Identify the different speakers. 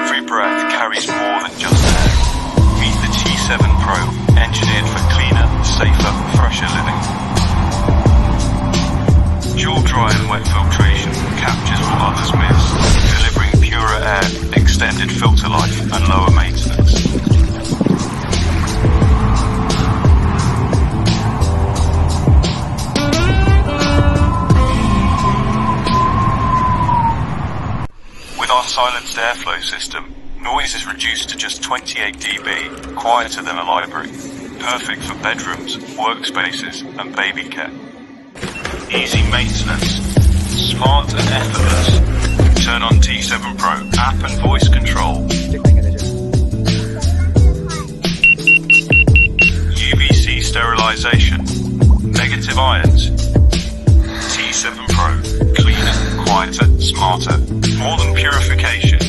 Speaker 1: Every breath carries more than just air. Meet the T7 Pro, engineered for cleaner, safer, fresher living. Dual dry and wet filtration captures what others miss, delivering purer air, extended filter life and lower maintenance. With our silenced airflow system, noise is reduced to just 28 dB, quieter than a library, perfect for bedrooms, workspaces and baby care. Easy maintenance, smart and effortless. Turn on T7 Pro, app and voice control. UVC sterilization, negative ions. T7 Pro, cleaner, quieter, smarter. More than purification,